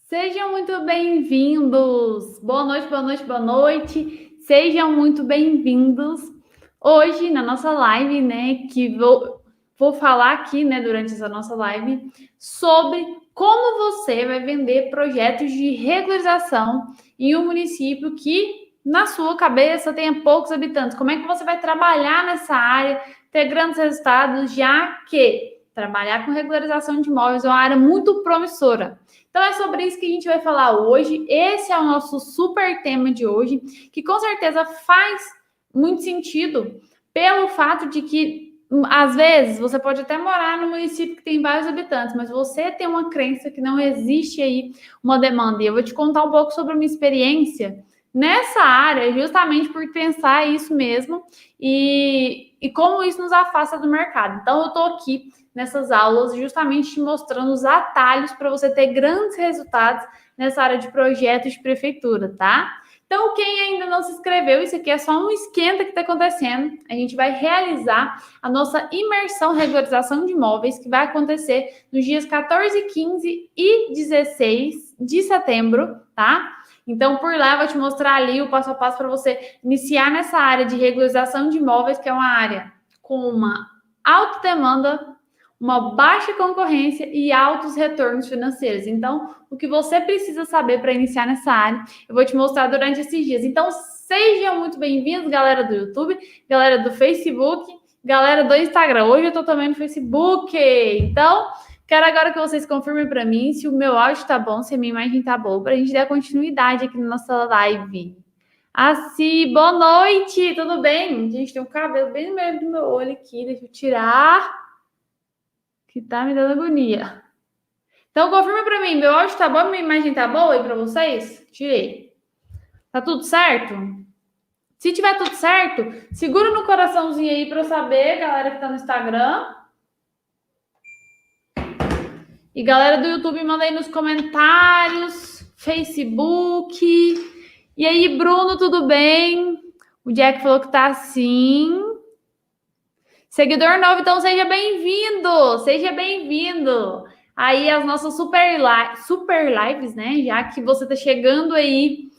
Sejam muito bem-vindos. Boa noite, boa noite, boa noite. Sejam muito bem-vindos. Hoje, na nossa live, né, que vou falar aqui, né, durante essa nossa live, sobre como você vai vender projetos de regularização em um município que, na sua cabeça, tenha poucos habitantes. Como é que você vai trabalhar nessa área, ter grandes resultados, já que trabalhar com regularização de imóveis é uma área muito promissora. Então é sobre isso que a gente vai falar hoje. Esse é o nosso super tema de hoje, que com certeza faz muito sentido pelo fato de que às vezes você pode até morar no município que tem vários habitantes, mas você tem uma crença que não existe aí uma demanda. E eu vou te contar um pouco sobre a minha experiência nessa área, justamente por pensar isso mesmo e como isso nos afasta do mercado. Então eu estou aqui nessas aulas, justamente te mostrando os atalhos para você ter grandes resultados nessa área de projetos de prefeitura, tá? Então, quem ainda não se inscreveu, isso aqui é só um esquenta que está acontecendo. A gente vai realizar a nossa imersão regularização de imóveis, que vai acontecer nos dias 14, 15 e 16 de setembro, tá? Então, por lá, eu vou te mostrar ali o passo a passo para você iniciar nessa área de regularização de imóveis, que é uma área com uma alta demanda, uma baixa concorrência e altos retornos financeiros. Então, o que você precisa saber para iniciar nessa área, eu vou te mostrar durante esses dias. Então, sejam muito bem-vindos, galera do YouTube, galera do Facebook, galera do Instagram. Hoje eu estou também no Facebook. Então, quero agora que vocês confirmem para mim se o meu áudio está bom, se a minha imagem está boa, para a gente dar continuidade aqui na nossa live. Assim, boa noite, tudo bem? Gente, tem um cabelo bem no meio do meu olho aqui, deixa eu tirar, que tá me dando agonia. Então, confirma para mim, meu áudio tá bom, minha imagem tá boa aí para vocês? Tirei. Tá tudo certo? Se tiver tudo certo, segura no coraçãozinho aí para eu saber, galera que tá no Instagram. E galera do YouTube, manda aí nos comentários, Facebook. E aí, Bruno, tudo bem? O Jack falou que tá assim. Seguidor novo, então seja bem-vindo! Seja bem-vindo! Aí as nossas super lives, né? Já que você está chegando aí,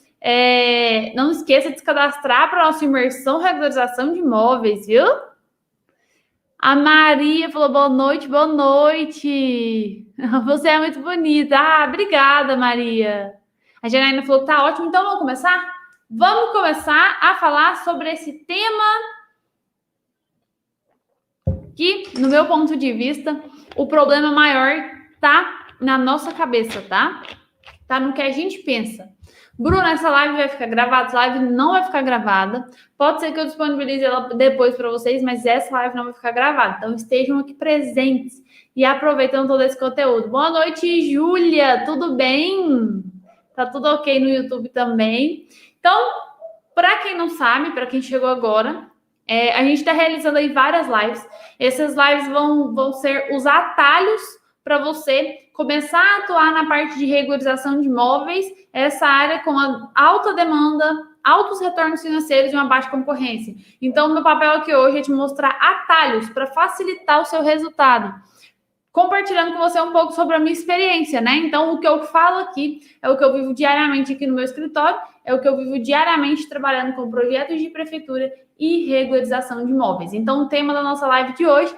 não esqueça de se cadastrar para a nossa imersão regularização de imóveis, viu? A Maria falou boa noite, boa noite. Você é muito bonita. Ah, obrigada, Maria. A Janaína falou que tá ótimo, então vamos começar? Vamos começar a falar sobre esse tema que, no meu ponto de vista, o problema maior tá na nossa cabeça, tá? Tá no que a gente pensa. Bruno, essa live vai ficar gravada? Essa live não vai ficar gravada. Pode ser que eu disponibilize ela depois para vocês, mas essa live não vai ficar gravada. Então, estejam aqui presentes e aproveitando todo esse conteúdo. Boa noite, Júlia. Tudo bem? Tá tudo ok no YouTube também. Então, para quem não sabe, para quem chegou agora, a gente está realizando aí várias lives. Essas lives vão ser os atalhos para você começar a atuar na parte de regularização de imóveis, essa área com a alta demanda, altos retornos financeiros e uma baixa concorrência. Então, meu papel aqui hoje é te mostrar atalhos para facilitar o seu resultado, compartilhando com você um pouco sobre a minha experiência, né? Então, o que eu falo aqui é o que eu vivo diariamente aqui no meu escritório, é o que eu vivo diariamente trabalhando com projetos de prefeitura e regularização de imóveis. Então, o tema da nossa live de hoje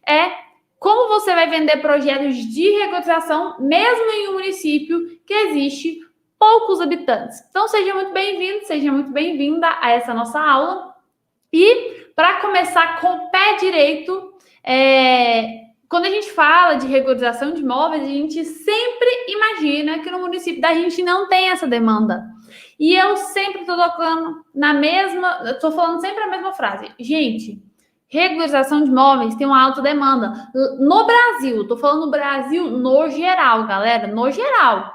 é como você vai vender projetos de regularização mesmo em um município que existe poucos habitantes. Então, seja muito bem-vindo, seja muito bem-vinda a essa nossa aula. E, para começar com o pé direito, quando a gente fala de regularização de imóveis, a gente sempre imagina que no município da gente não tem essa demanda. E eu sempre estou tocando estou falando sempre a mesma frase. Gente, regularização de imóveis tem uma alta demanda. No Brasil, estou falando no Brasil no geral, galera, no geral.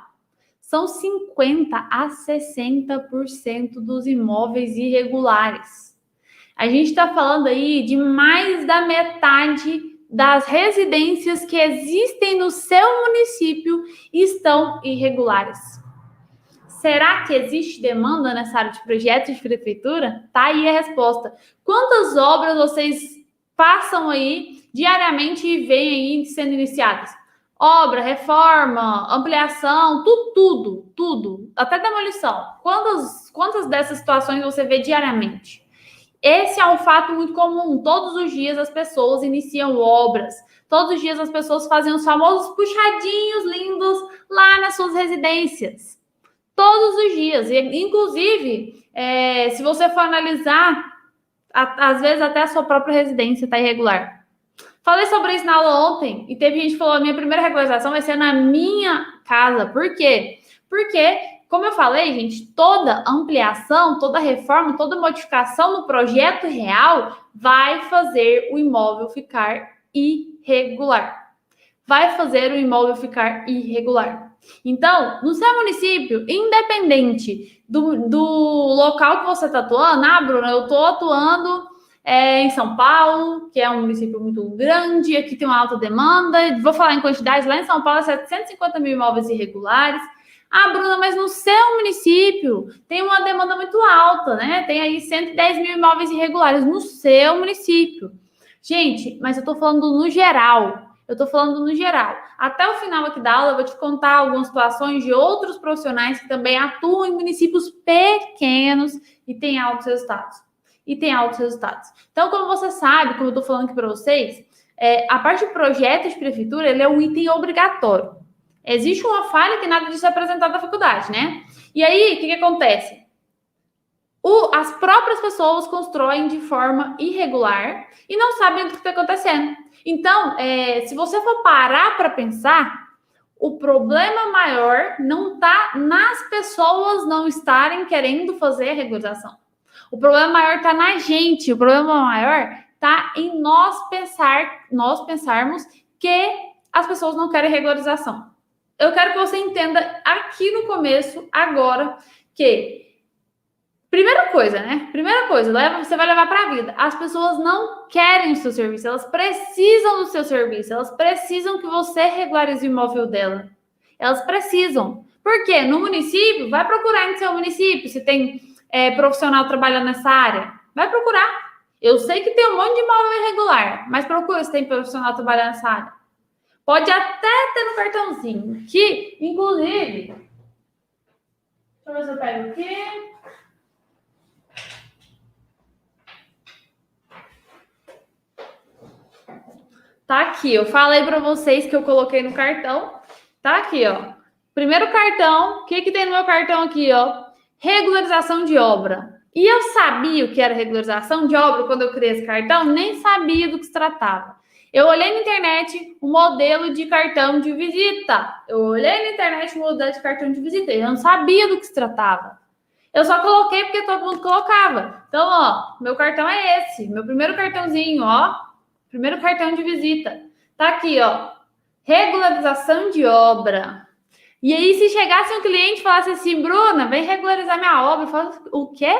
São 50% a 60% dos imóveis irregulares. A gente está falando aí de mais da metade das residências que existem no seu município estão irregulares. Será que existe demanda nessa área de projetos de prefeitura? Tá aí a resposta. Quantas obras vocês passam aí diariamente e veem aí sendo iniciadas? Obra, reforma, ampliação, tudo, até demolição. Quantas dessas situações você vê diariamente? Esse é um fato muito comum. Todos os dias as pessoas iniciam obras. Todos os dias as pessoas fazem os famosos puxadinhos lindos lá nas suas residências. Todos os dias. E, inclusive, se você for analisar, às vezes até a sua própria residência está irregular. Falei sobre isso na aula ontem e teve gente que falou: a minha primeira regularização vai ser na minha casa. Por quê? Porque, como eu falei, gente, toda ampliação, toda reforma, toda modificação no projeto real vai fazer o imóvel ficar irregular. Vai fazer o imóvel ficar irregular. Então, no seu município, independente do local que você está atuando, Bruna, eu estou atuando em São Paulo, que é um município muito grande, aqui tem uma alta demanda, vou falar em quantidades, lá em São Paulo é 750 mil imóveis irregulares. Bruna, mas no seu município tem uma demanda muito alta, né? Tem aí 110 mil imóveis irregulares no seu município. Gente, mas eu tô falando no geral. Até o final aqui da aula, eu vou te contar algumas situações de outros profissionais que também atuam em municípios pequenos e têm altos resultados. Então, como você sabe, como eu tô falando aqui para vocês, a parte de projeto de prefeitura, ele é um item obrigatório. Existe uma falha que nada disso é apresentado na faculdade, né? E aí, o que acontece? As próprias pessoas constroem de forma irregular e não sabem o que está acontecendo. Então, se você for parar para pensar, o problema maior não está nas pessoas não estarem querendo fazer a regularização. O problema maior está na gente. O problema maior está em nós pensarmos que as pessoas não querem regularização. Eu quero que você entenda aqui no começo, agora, que Primeira coisa, você vai levar para a vida. As pessoas não querem o seu serviço, elas precisam do seu serviço, elas precisam que você regularize o imóvel dela. Elas precisam. Por quê? No município, vai procurar no seu município se tem profissional trabalhando nessa área. Vai procurar. Eu sei que tem um monte de imóvel irregular, mas procura se tem profissional trabalhando nessa área. Pode até ter no cartãozinho, que, inclusive... Deixa eu ver se eu pego aqui... Tá aqui, eu falei para vocês que eu coloquei no cartão. Tá aqui, ó. Primeiro cartão, o que tem no meu cartão aqui, ó? Regularização de obra. E eu sabia o que era regularização de obra quando eu criei esse cartão, nem sabia do que se tratava. Eu olhei na internet o modelo de cartão de visita. Eu não sabia do que se tratava. Eu só coloquei porque todo mundo colocava. Então, ó, meu cartão é esse. Meu primeiro cartãozinho, ó. Primeiro cartão de visita. Tá aqui, ó. Regularização de obra. E aí, se chegasse um cliente e falasse assim, Bruna, vem regularizar minha obra. Eu falo, o quê?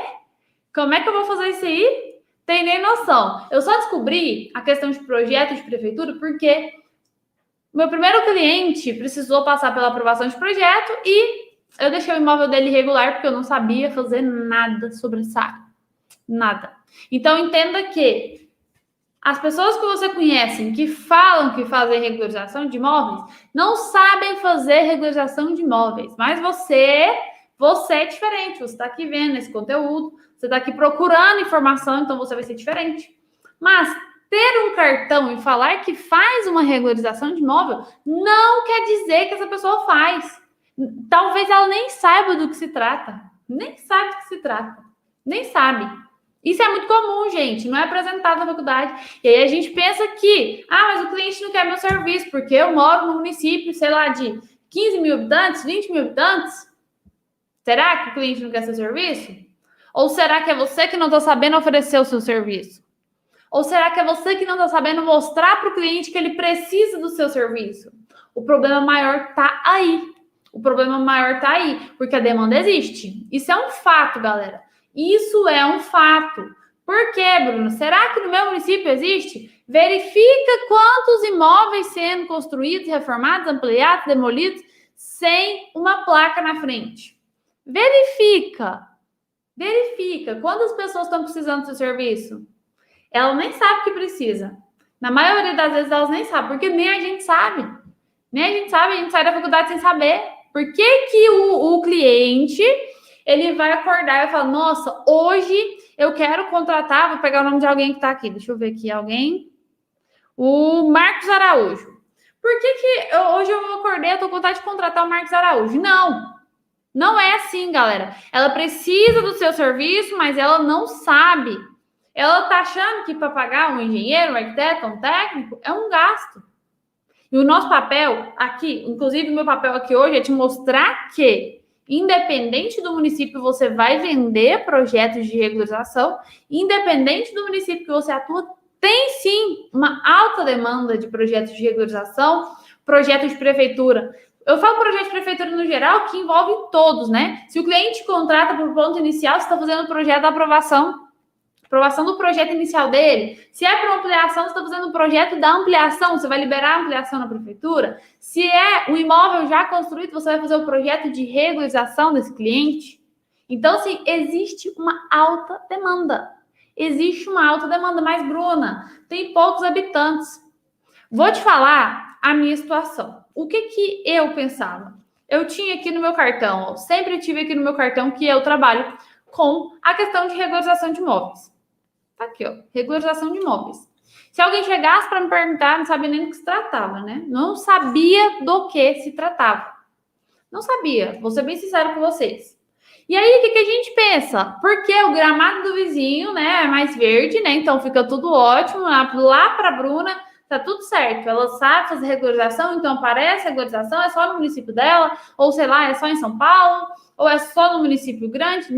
Como é que eu vou fazer isso aí? Tem nem noção. Eu só descobri a questão de projeto de prefeitura porque meu primeiro cliente precisou passar pela aprovação de projeto e eu deixei o imóvel dele irregular porque eu não sabia fazer nada sobre essa área. Nada. Então, entenda que as pessoas que você conhece que falam que fazem regularização de imóveis não sabem fazer regularização de imóveis. Mas você é diferente. Você está aqui vendo esse conteúdo, você está aqui procurando informação, então você vai ser diferente. Mas ter um cartão e falar que faz uma regularização de imóvel não quer dizer que essa pessoa faz. Talvez ela nem saiba do que se trata. Nem sabe. Isso é muito comum, gente. Não é apresentado na faculdade. E aí a gente pensa que, mas o cliente não quer meu serviço, porque eu moro num município, sei lá, de 15 mil habitantes, 20 mil habitantes. Será que o cliente não quer seu serviço? Ou será que é você que não está sabendo oferecer o seu serviço? Ou será que é você que não está sabendo mostrar para o cliente que ele precisa do seu serviço? O problema maior está aí. Porque a demanda existe. Isso é um fato, galera. Isso é um fato. Por quê, Bruno? Será que no meu município existe? Verifica quantos imóveis sendo construídos, reformados, ampliados, demolidos, sem uma placa na frente. Verifica. Quantas pessoas estão precisando do seu serviço? Ela nem sabe que precisa. Na maioria das vezes, elas nem sabem, porque nem a gente sabe. Nem a gente sai da faculdade sem saber. Por que o cliente, ele vai acordar e falar, nossa, hoje eu quero contratar, vou pegar o nome de alguém que está aqui, deixa eu ver aqui, alguém, o Marcos Araújo. Por que hoje eu acordei, eu tô com vontade de contratar o Marcos Araújo? Não é assim, galera. Ela precisa do seu serviço, mas ela não sabe. Ela tá achando que para pagar um engenheiro, um arquiteto, um técnico, é um gasto. E o nosso papel aqui, inclusive o meu papel aqui hoje é te mostrar que, independente do município, você vai vender projetos de regularização, independente do município que você atua, tem sim uma alta demanda de projetos de regularização, projetos de prefeitura. Eu falo projeto de prefeitura no geral, que envolve todos, né? Se o cliente contrata por ponto inicial, você está fazendo o projeto da aprovação do projeto inicial dele. Se é para ampliação, você está fazendo um projeto da ampliação, você vai liberar a ampliação na prefeitura. Se é um imóvel já construído, você vai fazer o projeto de regularização desse cliente. Então, assim, existe uma alta demanda. Mas, Bruna, tem poucos habitantes. Vou te falar a minha situação. O que eu pensava? Eu tinha aqui no meu cartão, sempre tive aqui no meu cartão que eu trabalho com a questão de regularização de imóveis. Tá aqui, ó, regularização de imóveis. Se alguém chegasse para me perguntar, não sabia nem do que se tratava, né? Não sabia do que se tratava. Não sabia, vou ser bem sincero com vocês. E aí, o que a gente pensa? Porque o gramado do vizinho, né, é mais verde, né? Então fica tudo ótimo. Lá para a Bruna, tá tudo certo. Ela sabe fazer regularização, então aparece a regularização, é só no município dela, ou sei lá, é só em São Paulo, ou é só no município grande?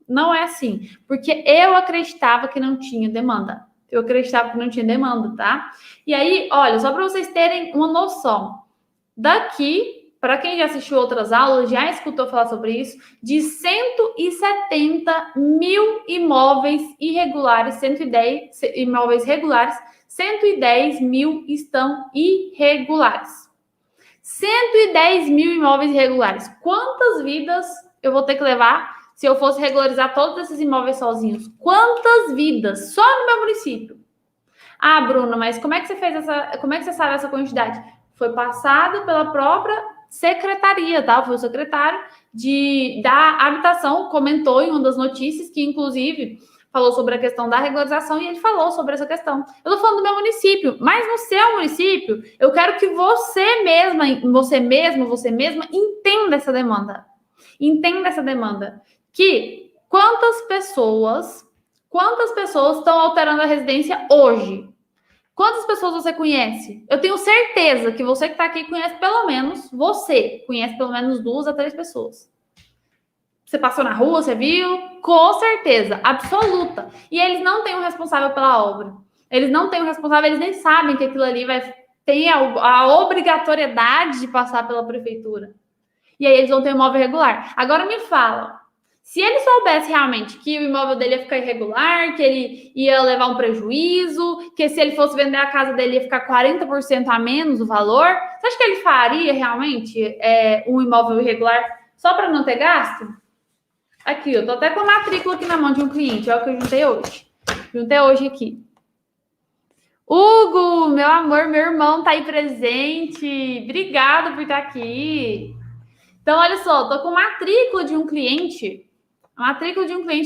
Não é assim. Porque eu acreditava que não tinha demanda. Tá? E aí, olha, só para vocês terem uma noção. Daqui, para quem já assistiu outras aulas, já escutou falar sobre isso, de 170 mil imóveis irregulares, 110 imóveis regulares, 110 mil estão irregulares. 110 mil imóveis irregulares. Quantas vidas eu vou ter que levar se eu fosse regularizar todos esses imóveis sozinhos? Quantas vidas? Só no meu município. Ah, Bruna, mas como é que você sabe essa quantidade? Foi passado pela própria secretaria, tá? Foi o secretário da habitação, comentou em uma das notícias que, inclusive, falou sobre a questão da regularização e ele falou sobre essa questão. Eu tô falando do meu município, mas no seu município, eu quero que você mesma entenda essa demanda. Que quantas pessoas estão alterando a residência hoje? Quantas pessoas você conhece? Eu tenho certeza que você que está aqui conhece pelo menos 2 a 3 pessoas. Você passou na rua, você viu? Com certeza, absoluta. E eles não têm um responsável pela obra. Eles nem sabem que aquilo ali tem a obrigatoriedade de passar pela prefeitura. E aí eles vão ter um imóvel irregular. Agora me fala, se ele soubesse realmente que o imóvel dele ia ficar irregular, que ele ia levar um prejuízo, que se ele fosse vender a casa dele ia ficar 40% a menos o valor, você acha que ele faria realmente um imóvel irregular só para não ter gasto? Aqui, eu tô até com a matrícula aqui na mão de um cliente, é o que eu juntei hoje. Juntei hoje aqui. Hugo, meu amor, meu irmão tá aí presente. Obrigada por estar aqui. Então, olha só, tô com matrícula de um cliente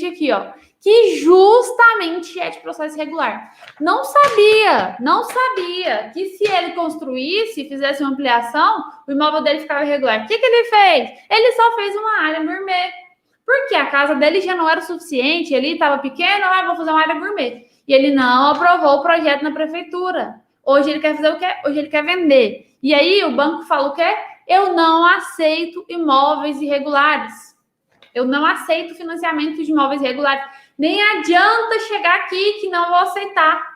aqui, ó, que justamente é de processo irregular. Não sabia que se ele construísse, fizesse uma ampliação, o imóvel dele ficava irregular. O que ele fez? Ele só fez uma área gourmet. Porque a casa dele já não era o suficiente, ele estava pequeno, vou fazer uma área gourmet. E ele não aprovou o projeto na prefeitura. Hoje ele quer fazer o quê? Hoje ele quer vender. E aí o banco fala o quê? Eu não aceito imóveis irregulares. Eu não aceito financiamento de imóveis irregulares. Nem adianta chegar aqui que não vou aceitar.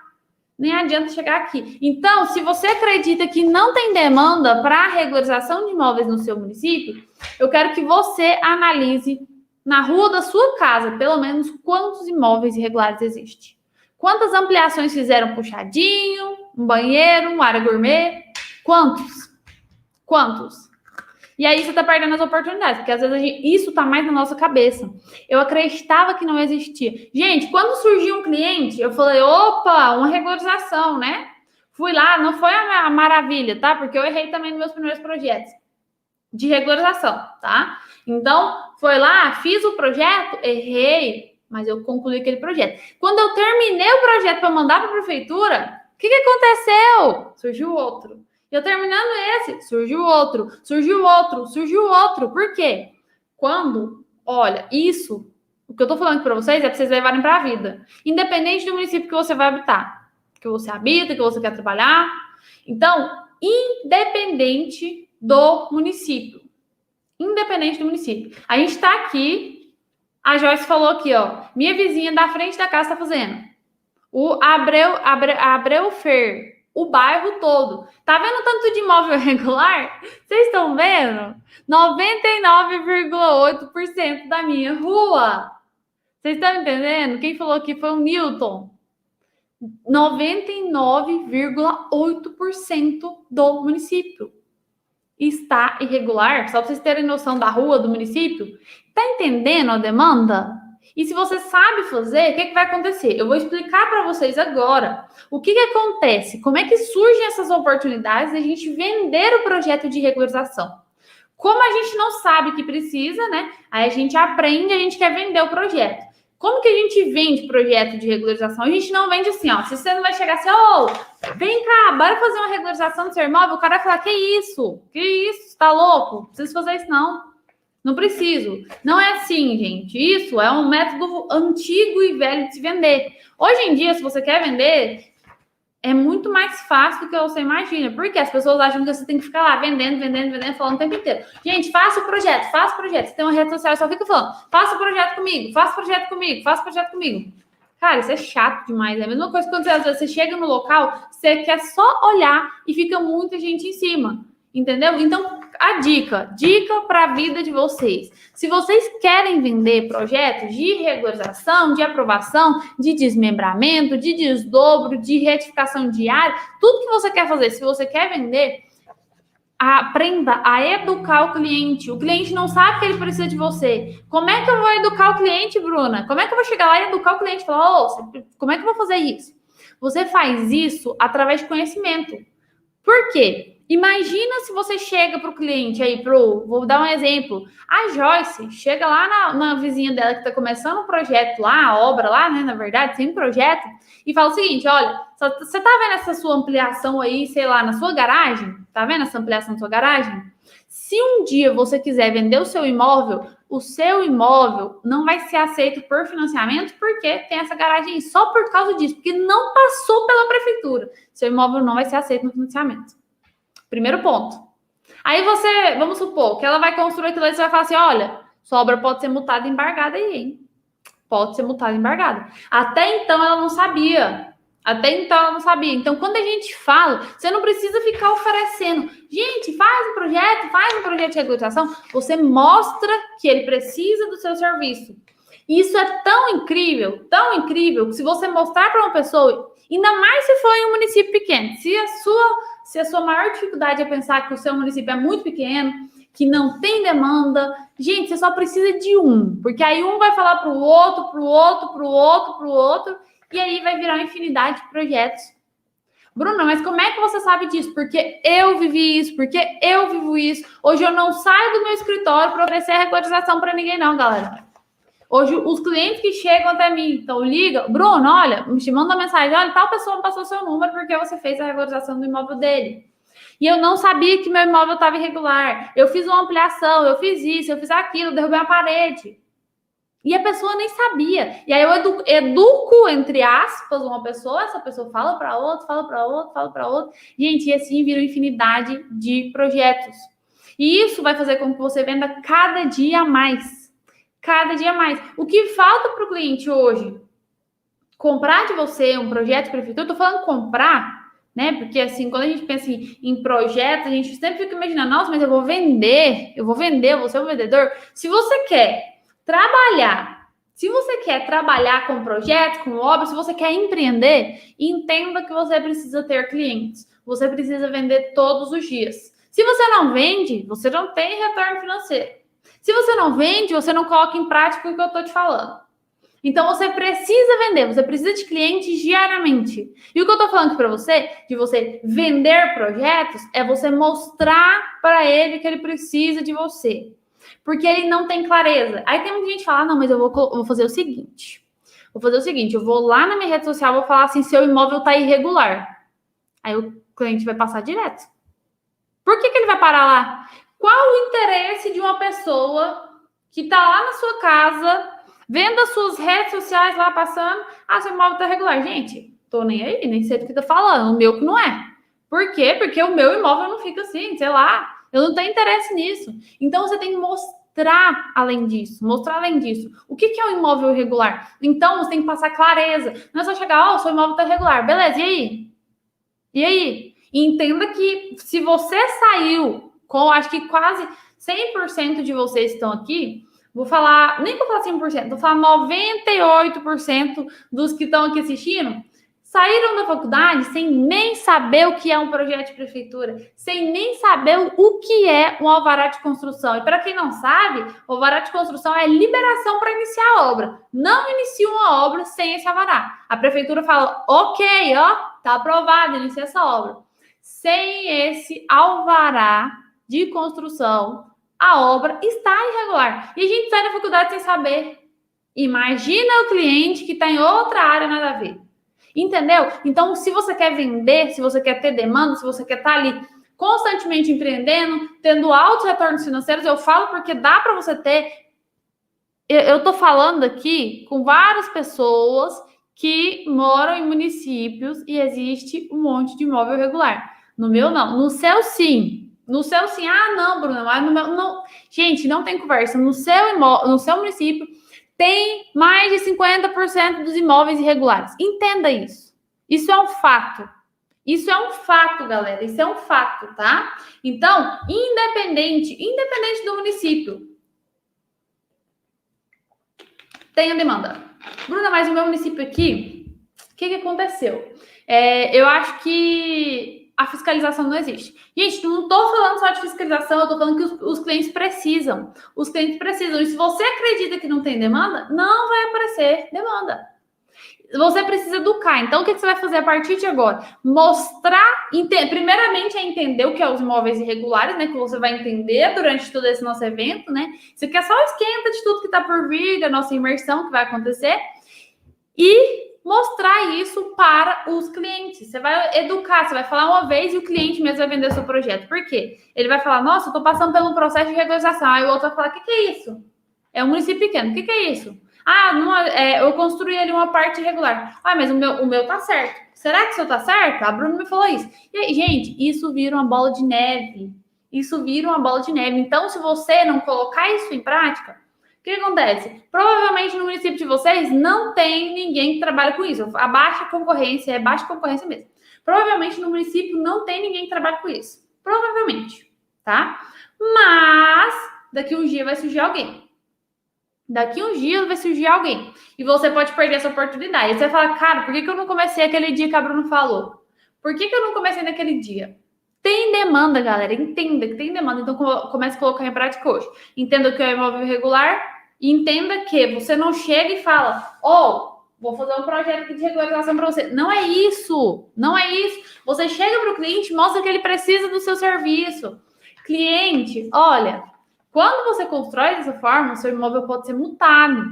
Então, se você acredita que não tem demanda para a regularização de imóveis no seu município, eu quero que você analise na rua da sua casa, pelo menos, quantos imóveis irregulares existem. Quantas ampliações fizeram puxadinho, um banheiro, uma área gourmet? Quantos? E aí você está perdendo as oportunidades, porque às vezes isso está mais na nossa cabeça. Eu acreditava que não existia. Gente, quando surgiu um cliente, eu falei, opa, uma regularização, né? Fui lá, não foi a maravilha, tá? Porque eu errei também nos meus primeiros projetos de regularização, tá? Então, foi lá, fiz o projeto, errei, mas eu concluí aquele projeto. Quando eu terminei o projeto para mandar para a prefeitura, o que aconteceu? Surgiu outro. Eu terminando esse, surgiu outro, surgiu outro, surgiu outro. Por quê? Quando, olha, isso, o que eu tô falando para vocês é para vocês levarem para a vida. Independente do município que você vai habitar, que você habita, que você quer trabalhar. Então, independente do município. Independente do município. A gente está aqui, a Joyce falou aqui, ó, minha vizinha da frente da casa está fazendo. O Abreu Fer, o bairro todo. Tá vendo tanto de imóvel regular? Vocês estão vendo? 99,8% da minha rua. Vocês estão entendendo? Quem falou aqui foi o Newton. 99,8% do município está irregular, só para vocês terem noção da rua do município. Tá entendendo a demanda? E se você sabe fazer, o que vai acontecer? Eu vou explicar para vocês agora o que acontece, como é que surgem essas oportunidades de a gente vender o projeto de regularização. Como a gente não sabe que precisa, né? Aí a gente aprende, a gente quer vender o projeto. Como que a gente vende projeto de regularização? A gente não vende assim, ó. Se você não vai chegar assim, vem cá, bora fazer uma regularização do seu imóvel, o cara vai falar, que isso? Que isso? Tá louco? Não preciso fazer isso, não. Não preciso. Não é assim, gente. Isso é um método antigo e velho de se vender. Hoje em dia, se você quer vender, é muito mais fácil do que você imagina. Porque as pessoas acham que você tem que ficar lá vendendo, falando o tempo inteiro. Gente, faça o projeto. Você tem uma rede social, só fica falando, faça o projeto comigo, faça o projeto comigo. Cara, isso é chato demais. É a mesma coisa que quando às vezes você chega no local, você quer só olhar e fica muita gente em cima. Entendeu? Então, a dica para a vida de vocês. Se vocês querem vender projetos de regularização, de aprovação, de desmembramento, de desdobro, de retificação de área, tudo que você quer fazer, se você quer vender, aprenda a educar o cliente. O cliente não sabe que ele precisa de você. Como é que eu vou educar o cliente, Bruna? Como é que eu vou chegar lá e educar o cliente? E falar, como é que eu vou fazer isso? Você faz isso através de conhecimento. Por quê? Imagina se você chega para o cliente aí, vou dar um exemplo. A Joyce chega lá na vizinha dela que está começando um projeto lá, a obra lá, né? Na verdade, sem projeto, e fala o seguinte: olha, você tá vendo essa sua ampliação aí, sei lá, na sua garagem? Tá vendo essa ampliação na sua garagem? Se um dia você quiser vender o seu imóvel não vai ser aceito por financiamento porque tem essa garagem aí, só por causa disso, porque não passou pela prefeitura. Seu imóvel não vai ser aceito no financiamento. Primeiro ponto. Aí vamos supor que ela vai construir aquilo e você vai falar assim, olha, sua obra pode ser multada e embargada aí, hein? Pode ser multada e embargada. Até então ela não sabia. Então, quando a gente fala, você não precisa ficar oferecendo. Gente, faz um projeto de regularização. Você mostra que ele precisa do seu serviço. E isso é tão incrível, que se você mostrar para uma pessoa, ainda mais se for em um município pequeno, se a sua maior dificuldade é pensar que o seu município é muito pequeno, que não tem demanda, gente, você só precisa de um, porque aí um vai falar para o outro, e aí vai virar uma infinidade de projetos. Bruna, mas como é que você sabe disso? Porque eu vivi isso, porque eu vivo isso. Hoje eu não saio do meu escritório para oferecer regularização para ninguém não, galera. Hoje, os clientes que chegam até mim, então liga, Bruno, olha, me manda uma mensagem, olha, tal pessoa me passou seu número porque você fez a regularização do imóvel dele. E eu não sabia que meu imóvel estava irregular. Eu fiz uma ampliação, eu fiz isso, eu fiz aquilo, derrubei uma parede. E a pessoa nem sabia. E aí eu educo, entre aspas, uma pessoa, essa pessoa fala para outra. Gente, e assim vira uma infinidade de projetos. E isso vai fazer com que você venda cada dia mais. O que falta para o cliente hoje? Comprar de você um projeto de prefeitura, eu tô falando comprar, né? Porque assim, quando a gente pensa em projetos, a gente sempre fica imaginando, nossa, mas eu vou vender, eu vou ser um vendedor. Se você quer trabalhar com projetos, com obras, se você quer empreender, entenda que você precisa ter clientes. Você precisa vender todos os dias. Se você não vende, você não tem retorno financeiro. Se você não vende, você não coloca em prática o que eu estou te falando. Então, você precisa vender, você precisa de clientes diariamente. E o que eu tô falando aqui para você, de você vender projetos, é você mostrar para ele que ele precisa de você. Porque ele não tem clareza. Aí tem muita gente que fala, não, mas eu vou fazer o seguinte. Eu vou lá na minha rede social, vou falar assim, seu imóvel tá irregular. Aí o cliente vai passar direto. Por que ele vai parar lá? Qual o interesse de uma pessoa que tá lá na sua casa, vendo as suas redes sociais lá passando, seu imóvel tá irregular. Gente, tô nem aí, nem sei do que tá falando, o meu que não é. Por quê? Porque o meu imóvel não fica assim, sei lá, eu não tenho interesse nisso. Então, você tem que mostrar além disso. O que é um imóvel irregular? Então, você tem que passar clareza. Não é só chegar, seu imóvel tá irregular. Beleza, e aí? E aí? E entenda que se você saiu com, acho que quase 100% de vocês que estão aqui, vou falar 100%, vou falar 98% dos que estão aqui assistindo, saíram da faculdade sem nem saber o que é um projeto de prefeitura, sem nem saber o que é um alvará de construção. E para quem não sabe, o alvará de construção é liberação para iniciar a obra. Não inicia uma obra sem esse alvará. A prefeitura fala, ok, tá aprovado, inicia essa obra. Sem esse alvará de construção, a obra está irregular. E a gente sai da faculdade sem saber. Imagina o cliente que está em outra área, nada a ver. Entendeu? Então, se você quer vender, se você quer ter demanda, se você quer estar ali constantemente empreendendo, tendo altos retornos financeiros, eu falo porque dá para você ter. Eu estou falando aqui com várias pessoas que moram em municípios e existe um monte de imóvel irregular. No meu, não. No seu, sim. No seu, sim. Não, Bruna, mas no meu, não. Gente, não tem conversa. No seu município, tem mais de 50% dos imóveis irregulares. Entenda isso. Isso é um fato. Isso é um fato, galera. Isso é um fato, tá? Então, independente do município, tem a demanda. Bruna, mas o meu município aqui, o que aconteceu? Eu acho que a fiscalização não existe. Gente, não estou falando só de fiscalização, eu estou falando que os clientes precisam. Os clientes precisam. E se você acredita que não tem demanda, não vai aparecer demanda. Você precisa educar. Então, o que você vai fazer a partir de agora? Mostrar, primeiramente, é entender o que é os imóveis irregulares, né? Que você vai entender durante todo esse nosso evento, né? Isso aqui é só o esquenta de tudo que está por vir, da nossa imersão que vai acontecer. E mostrar isso para os clientes. Você vai educar, você vai falar uma vez e o cliente mesmo vai vender seu projeto. Por quê? Ele vai falar, nossa, eu estou passando pelo processo de regularização. Aí o outro vai falar, o que é isso? É um município pequeno, o que é isso? Eu construí ali uma parte irregular. Mas o meu tá certo. Será que o seu tá certo? A Bruna me falou isso. E aí, gente, isso vira uma bola de neve. Então, se você não colocar isso em prática, o que acontece? Provavelmente no município de vocês não tem ninguém que trabalha com isso. A baixa concorrência é baixa concorrência mesmo. Provavelmente no município não tem ninguém que trabalha com isso. Provavelmente, tá? Mas daqui um dia vai surgir alguém. E você pode perder essa oportunidade. Aí você vai falar, cara, por que eu não comecei aquele dia que a Bruna falou? Por que eu não comecei naquele dia? Tem demanda, galera. Entenda que tem demanda. Então, comece a colocar em prática hoje. Entenda que é imóvel irregular. E entenda que você não chega e fala, vou fazer um projeto aqui de regularização para você. Não é isso. Você chega para o cliente e mostra que ele precisa do seu serviço. Cliente, olha, quando você constrói dessa forma, o seu imóvel pode ser multado.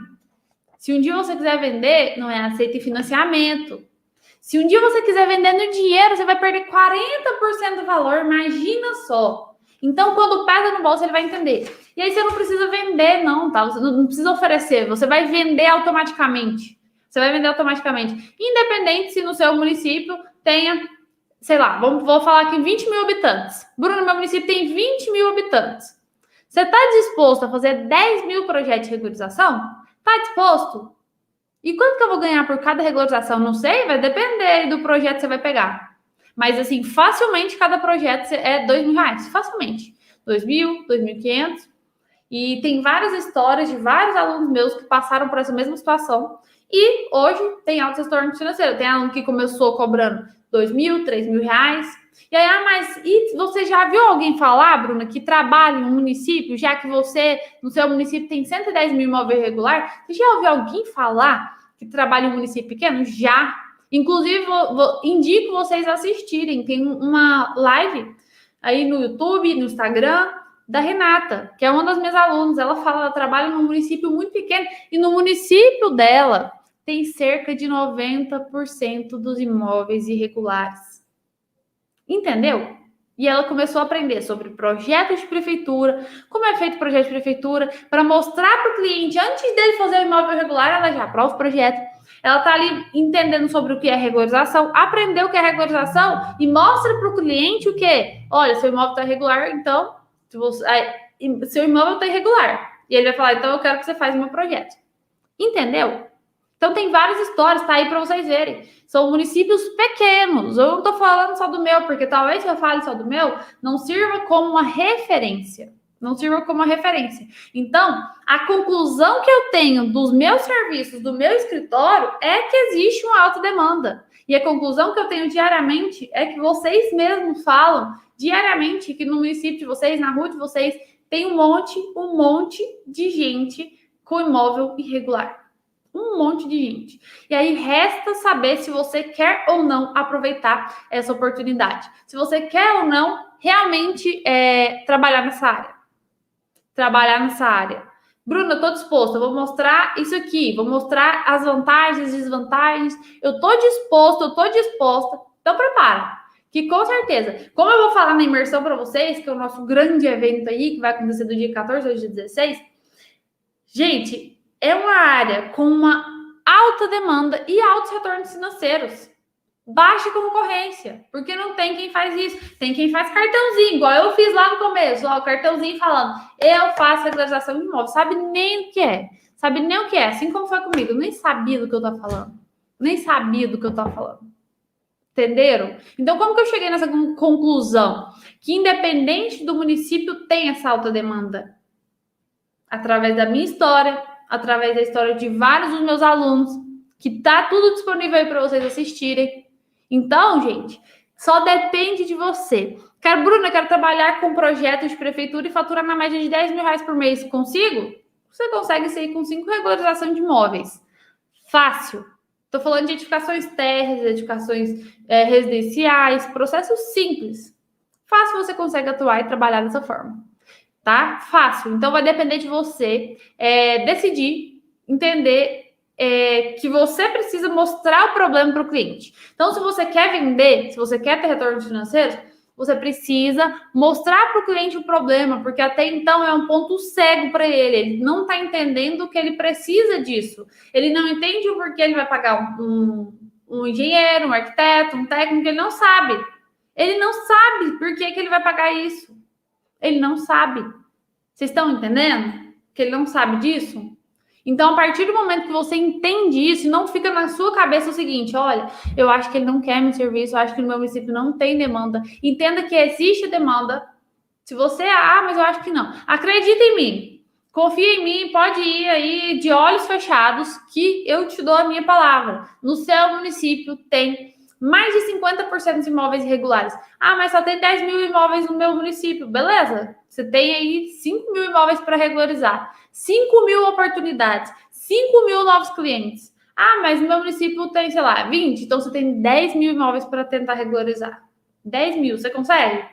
Se um dia você quiser vender, não é aceito em financiamento. Se um dia você quiser vender no dinheiro, você vai perder 40% do valor, imagina só. Então, quando pesa no bolso, ele vai entender. E aí você não precisa vender, não, tá? Você não precisa oferecer, você vai vender automaticamente. Independente se no seu município tenha, sei lá, vou falar aqui 20 mil habitantes. Bruno, meu município tem 20 mil habitantes. Você está disposto a fazer 10 mil projetos de regularização? Está disposto? E quanto que eu vou ganhar por cada regularização? Não sei, vai depender do projeto que você vai pegar. Mas, assim, facilmente cada projeto é R$2.000. Facilmente. 2.000, 2.500. E tem várias histórias de vários alunos meus que passaram por essa mesma situação. E hoje tem altos retornos financeiros. Tem aluno que começou cobrando R$2.000, R$3.000. E aí, mas e você já viu alguém falar, Bruna, que trabalha em um município, já que você, no seu município, tem 110 mil imóveis irregulares? Você já ouviu alguém falar que trabalha em um município pequeno? Já. Inclusive, indico vocês assistirem. Tem uma live aí no YouTube, no Instagram, da Renata, que é uma das minhas alunas. Ela fala, ela trabalha num município muito pequeno e no município dela tem cerca de 90% dos imóveis irregulares. Entendeu? E ela começou a aprender sobre projetos de prefeitura, como é feito o projeto de prefeitura, para mostrar para o cliente, antes dele fazer o imóvel irregular, ela já aprova o projeto. Ela está ali entendendo sobre o que é regularização, aprendeu o que é regularização e mostra para o cliente o que? Olha, seu imóvel está irregular, então, seu imóvel está irregular. E ele vai falar, então eu quero que você faça o meu projeto. Entendeu? Então tem várias histórias, tá aí para vocês verem. São municípios pequenos. Eu não tô falando só do meu, porque talvez se eu fale só do meu, não sirva como uma referência. Não sirva como uma referência. Então, a conclusão que eu tenho dos meus serviços, do meu escritório, é que existe uma alta demanda. E a conclusão que eu tenho diariamente é que vocês mesmos falam diariamente que no município de vocês, na rua de vocês, tem um monte de gente com imóvel irregular. Um monte de gente. E aí resta saber se você quer ou não aproveitar essa oportunidade. Se você quer ou não realmente trabalhar nessa área. Trabalhar nessa área. Bruna, eu tô disposta, eu vou mostrar isso aqui, vou mostrar as vantagens e desvantagens. Eu tô disposta. Então prepara. Que com certeza, como eu vou falar na imersão para vocês, que é o nosso grande evento aí, que vai acontecer do dia 14 ao dia 16, gente, é uma área com uma alta demanda e altos retornos financeiros. Baixa concorrência, porque não tem quem faz isso. Tem quem faz cartãozinho, igual eu fiz lá no começo, ó, o cartãozinho falando, eu faço regularização de imóvel. Sabe nem o que é. Sabe nem o que é. Assim como foi comigo, eu nem sabia do que eu tava falando. Nem sabia do que eu tava falando. Entenderam? Então, como que eu cheguei nessa conclusão? Que independente do município, tem essa alta demanda. Através da minha história, através da história de vários dos meus alunos, que tá tudo disponível aí para vocês assistirem. Então, gente, só depende de você. Bruna, quero trabalhar com projetos de prefeitura e faturar na média de 10 mil reais por mês. Consigo? Você consegue sair com 5 regularizações de imóveis. Fácil. Estou falando de edificações térreas, edificações residenciais, processos simples. Fácil você consegue atuar e trabalhar dessa forma. Tá? Fácil. Então, vai depender de você decidir, entender que você precisa mostrar o problema para o cliente. Então, se você quer vender, se você quer ter retornos financeiros, você precisa mostrar para o cliente o problema, porque até então é um ponto cego para ele. Ele não está entendendo que ele precisa disso. Ele não entende o porquê ele vai pagar um engenheiro, um arquiteto, um técnico, ele não sabe. Ele não sabe por que ele vai pagar isso. Ele não sabe. Vocês estão entendendo? Que ele não sabe disso? Então, a partir do momento que você entende isso, não fica na sua cabeça o seguinte, olha, eu acho que ele não quer meu serviço, eu acho que no meu município não tem demanda. Entenda que existe demanda. Se você, mas eu acho que não. Acredita em mim. Confia em mim, pode ir aí de olhos fechados que eu te dou a minha palavra. No seu município tem mais de 50% de imóveis irregulares. Mas só tem 10 mil imóveis no meu município. Beleza? Você tem aí 5 mil imóveis para regularizar. 5 mil oportunidades. 5 mil novos clientes. Mas no meu município tem, sei lá, 20. Então você tem 10 mil imóveis para tentar regularizar. 10 mil, você consegue?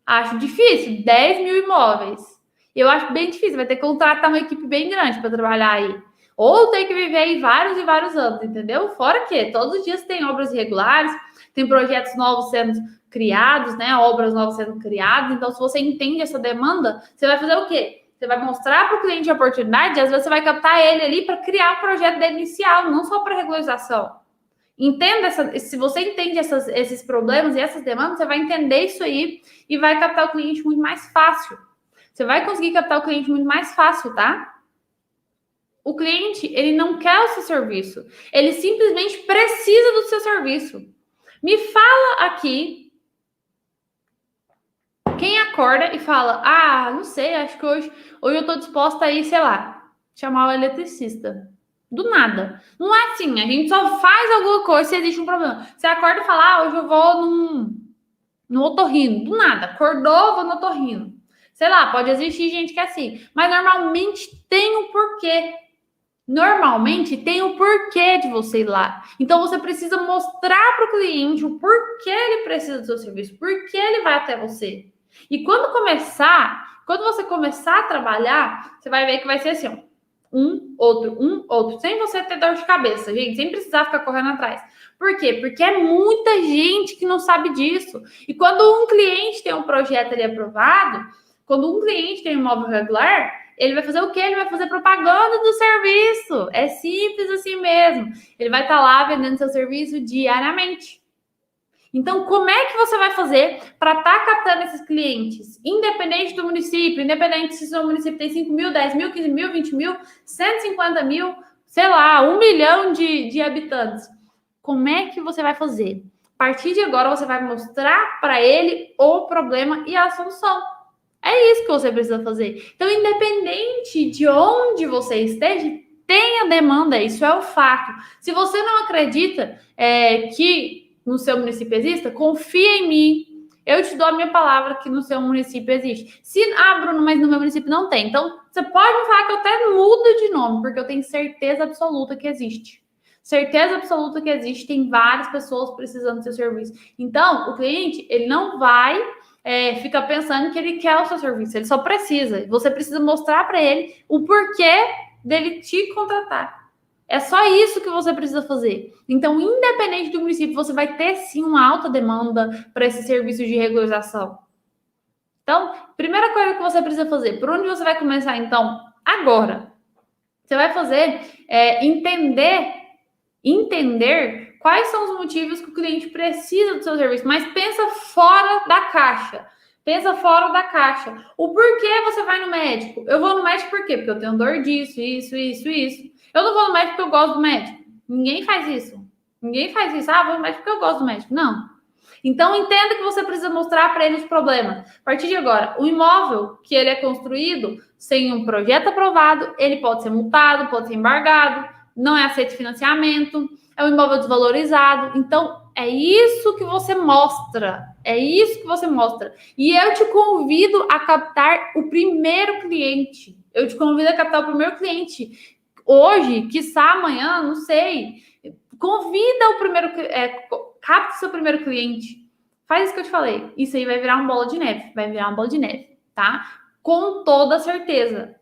Acho difícil. 10 mil imóveis. Eu acho bem difícil. Vai ter que contratar uma equipe bem grande para trabalhar aí. Ou tem que viver aí vários e vários anos, entendeu? Fora que todos os dias tem obras irregulares, tem projetos novos sendo criados, né? Obras novas sendo criadas. Então, se você entende essa demanda, você vai fazer o quê? Você vai mostrar para o cliente a oportunidade, e às vezes você vai captar ele ali para criar o projeto dele inicial, não só para regularização. Entenda, se você entende esses problemas e essas demandas, você vai entender isso aí e vai captar o cliente muito mais fácil. Você vai conseguir captar o cliente muito mais fácil, tá? O cliente, ele não quer o seu serviço. Ele simplesmente precisa do seu serviço. Me fala aqui quem acorda e fala, não sei, acho que hoje eu tô disposta a ir, sei lá, chamar o eletricista. Do nada. Não é assim, a gente só faz alguma coisa se existe um problema. Você acorda e fala, hoje eu vou no otorrino, do nada, acordou, vou no otorrino. Sei lá, pode existir gente que é assim, mas normalmente tem um porquê. Normalmente tem o porquê de você ir lá. Então você precisa mostrar para o cliente o porquê ele precisa do seu serviço, porquê ele vai até você. E quando você começar a trabalhar, você vai ver que vai ser assim, ó, um, outro, sem você ter dor de cabeça, gente, sem precisar ficar correndo atrás. Por quê? Porque é muita gente que não sabe disso. E quando um cliente tem um projeto ali aprovado, quando um cliente tem um imóvel regular, ele vai fazer o quê? Ele vai fazer propaganda do serviço. É simples assim mesmo. Ele vai estar lá vendendo seu serviço diariamente. Então, como é que você vai fazer para estar captando esses clientes? Independente do município, independente se o seu município tem 5 mil, 10 mil, 15 mil, 20 mil, 150 mil, sei lá, 1 milhão de habitantes. Como é que você vai fazer? A partir de agora, você vai mostrar para ele o problema e a solução. É isso que você precisa fazer. Então, independente de onde você esteja, tenha demanda, isso é o fato. Se você não acredita que no seu município exista, confia em mim. Eu te dou a minha palavra que no seu município existe. Bruno, mas no meu município não tem. Então, você pode me falar que eu até mudo de nome, porque eu tenho certeza absoluta que existe. Certeza absoluta que existe, tem várias pessoas precisando do seu serviço. Então, o cliente, ele não vai fica pensando que ele quer o seu serviço, ele só precisa. Você precisa mostrar para ele o porquê dele te contratar. É só isso que você precisa fazer. Então, independente do município, você vai ter sim uma alta demanda para esse serviço de regularização. Então, primeira coisa que você precisa fazer, por onde você vai começar então? Agora. Você vai fazer entender quais são os motivos que o cliente precisa do seu serviço, mas pensa fora da caixa. Pensa fora da caixa. O porquê você vai no médico? Eu vou no médico por quê? Porque eu tenho dor disso, isso. Eu não vou no médico porque eu gosto do médico. Ninguém faz isso. Vou no médico porque eu gosto do médico. Não. Então, entenda que você precisa mostrar para ele os problemas. A partir de agora, o imóvel que ele é construído sem um projeto aprovado, ele pode ser multado, pode ser embargado, não é aceito financiamento, é um imóvel desvalorizado. Então, é isso que você mostra. E eu te convido a captar o primeiro cliente. Hoje, quiçá amanhã, não sei. Convida o primeiro... capta o seu primeiro cliente. Faz isso que eu te falei. Isso aí vai virar uma bola de neve. Tá? Com toda certeza.